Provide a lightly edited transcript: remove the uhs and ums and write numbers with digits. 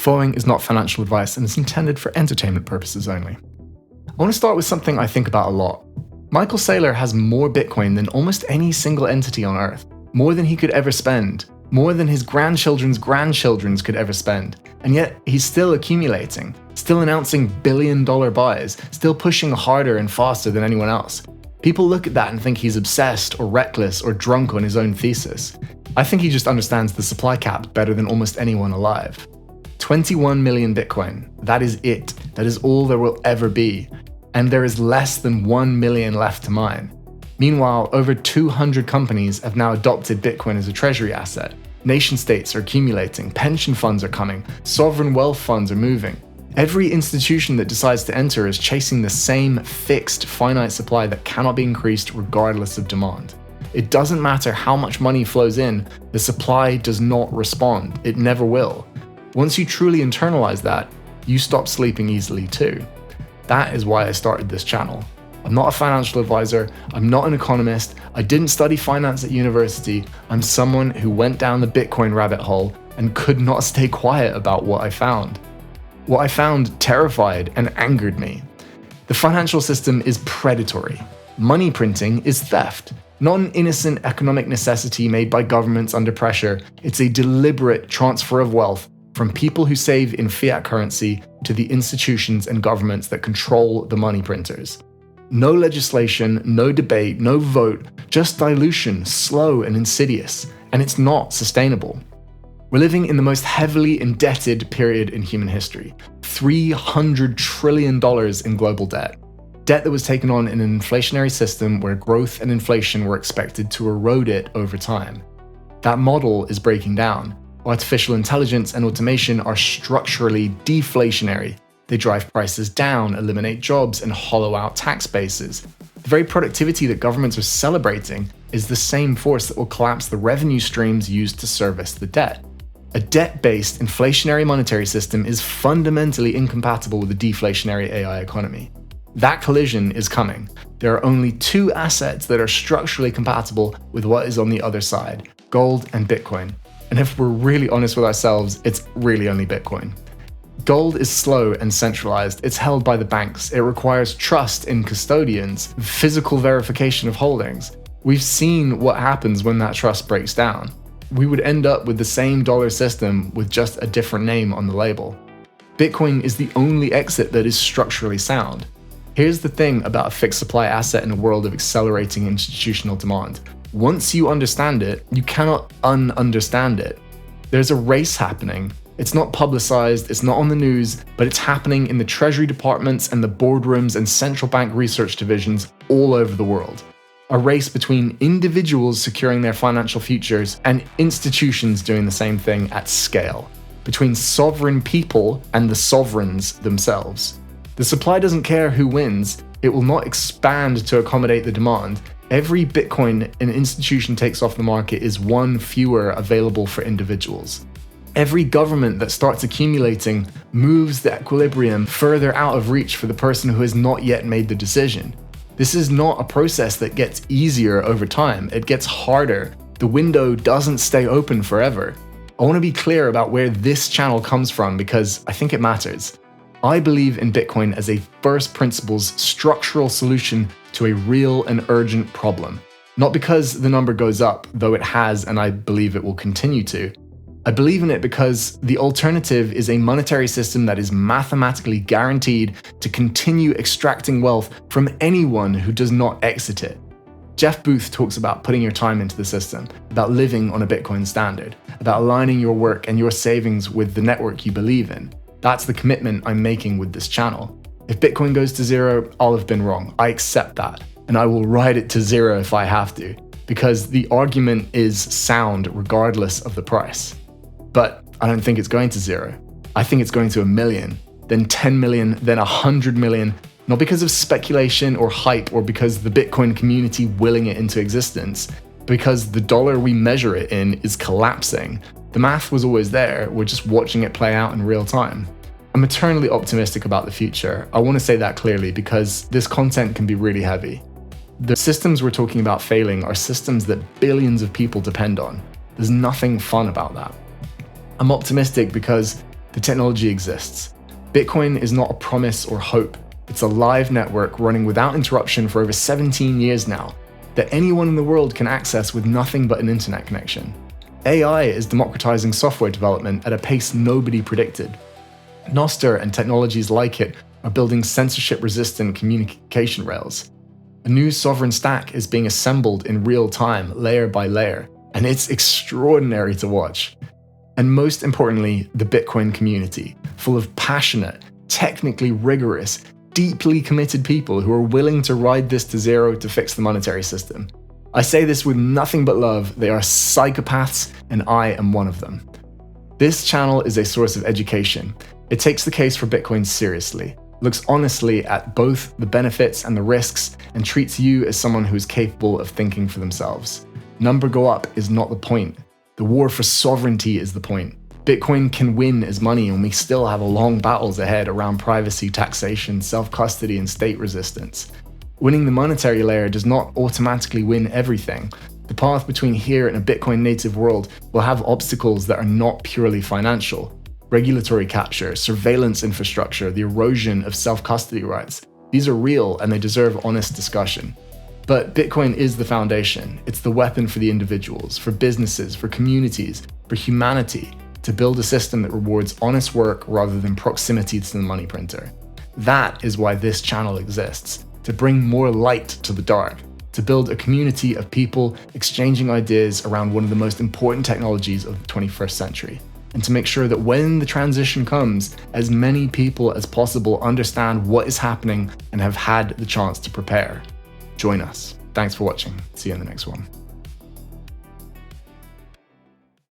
following is not financial advice and is intended for entertainment purposes only. I want to start with something I think about a lot. Michael Saylor has more Bitcoin than almost any single entity on Earth, more than he could ever spend, more than his grandchildren's grandchildren's could ever spend, and yet he's still accumulating, still announcing billion-dollar buys, still pushing harder and faster than anyone else. People look at that and think he's obsessed or reckless or drunk on his own thesis. I think he just understands the supply cap better than almost anyone alive. 21 million Bitcoin, that is it. That is all there will ever be. And there is less than 1 million left to mine. Meanwhile, over 200 companies have now adopted Bitcoin as a treasury asset. Nation states are accumulating, pension funds are coming, sovereign wealth funds are moving. Every institution that decides to enter is chasing the same fixed, finite supply that cannot be increased regardless of demand. It doesn't matter how much money flows in, the supply does not respond. It never will. Once you truly internalize that, you stop sleeping easily too. That is why I started this channel. I'm not a financial advisor, I'm not an economist, I didn't study finance at university, I'm someone who went down the Bitcoin rabbit hole and could not stay quiet about what I found. What I found terrified and angered me. The financial system is predatory. Money printing is theft. Not an innocent economic necessity made by governments under pressure, it's a deliberate transfer of wealth from people who save in fiat currency to the institutions and governments that control the money printers. No legislation, no debate, no vote, just dilution, slow and insidious, and it's not sustainable. We're living in the most heavily indebted period in human history. $300 trillion in global debt. Debt that was taken on in an inflationary system where growth and inflation were expected to erode it over time. That model is breaking down. Artificial intelligence and automation are structurally deflationary. They drive prices down, eliminate jobs, and hollow out tax bases. The very productivity that governments are celebrating is the same force that will collapse the revenue streams used to service the debt. A debt-based inflationary monetary system is fundamentally incompatible with a deflationary AI economy. That collision is coming. There are only two assets that are structurally compatible with what is on the other side: gold and Bitcoin. And if we're really honest with ourselves, it's really only Bitcoin. Gold is slow and centralized. It's held by the banks. It requires trust in custodians, physical verification of holdings. We've seen what happens when that trust breaks down. We would end up with the same dollar system with just a different name on the label. Bitcoin is the only exit that is structurally sound. Here's the thing about a fixed supply asset in a world of accelerating institutional demand. Once you understand it, you cannot un-understand it. There's a race happening. It's not publicized, it's not on the news, but it's happening in the treasury departments and the boardrooms and central bank research divisions all over the world. A race between individuals securing their financial futures and institutions doing the same thing at scale. Between sovereign people and the sovereigns themselves. The supply doesn't care who wins, it will not expand to accommodate the demand. Every Bitcoin an institution takes off the market is one fewer available for individuals. Every government that starts accumulating moves the equilibrium further out of reach for the person who has not yet made the decision. This is not a process that gets easier over time, it gets harder. The window doesn't stay open forever. I want to be clear about where this channel comes from because I think it matters. I believe in Bitcoin as a first principles structural solution to a real and urgent problem. Not because the number goes up, though it has and I believe it will continue to. I believe in it because the alternative is a monetary system that is mathematically guaranteed to continue extracting wealth from anyone who does not exit it. Jeff Booth talks about putting your time into the system, about living on a Bitcoin standard, about aligning your work and your savings with the network you believe in. That's the commitment I'm making with this channel. If Bitcoin goes to zero, I'll have been wrong. I accept that. And I will ride it to zero if I have to, because the argument is sound regardless of the price. But I don't think it's going to zero. I think it's going to 1 million, then 10 million, then 100 million, not because of speculation or hype or because the Bitcoin community willing it into existence, because the dollar we measure it in is collapsing. The math was always there, we're just watching it play out in real time. I'm eternally optimistic about the future. I want to say that clearly because this content can be really heavy. The systems we're talking about failing are systems that billions of people depend on. There's nothing fun about that. I'm optimistic because The technology exists. Bitcoin is not a promise or hope. It's a live network running without interruption for over 17 years now, that anyone in the world can access with nothing but an internet connection. AI is democratizing software development at a pace nobody predicted. Nostr and technologies like it are building censorship-resistant communication rails. A new sovereign stack is being assembled in real time, layer by layer, and it's extraordinary to watch. And most importantly, the Bitcoin community, full of passionate, technically rigorous, deeply committed people who are willing to ride this to zero to fix the monetary system. I say this with nothing but love. They are psychopaths, and I am one of them. This channel is a source of education. It takes the case for Bitcoin seriously, looks honestly at both the benefits and the risks, and treats you as someone who is capable of thinking for themselves. Number go up is not the point. The war for sovereignty is the point. Bitcoin can win as money, and we still have long battles ahead around privacy, taxation, self-custody, and state resistance. Winning the monetary layer does not automatically win everything. The path between here and a Bitcoin native world will have obstacles that are not purely financial. Regulatory capture, surveillance infrastructure, the erosion of self-custody rights. These are real and they deserve honest discussion. But Bitcoin is the foundation. It's the weapon for the individuals, for businesses, for communities, for humanity, to build a system that rewards honest work rather than proximity to the money printer. That is why this channel exists, to bring more light to the dark, to build a community of people exchanging ideas around one of the most important technologies of the 21st century, and to make sure that when the transition comes, as many people as possible understand what is happening and have had the chance to prepare. Join us. Thanks for watching. See you in the next one.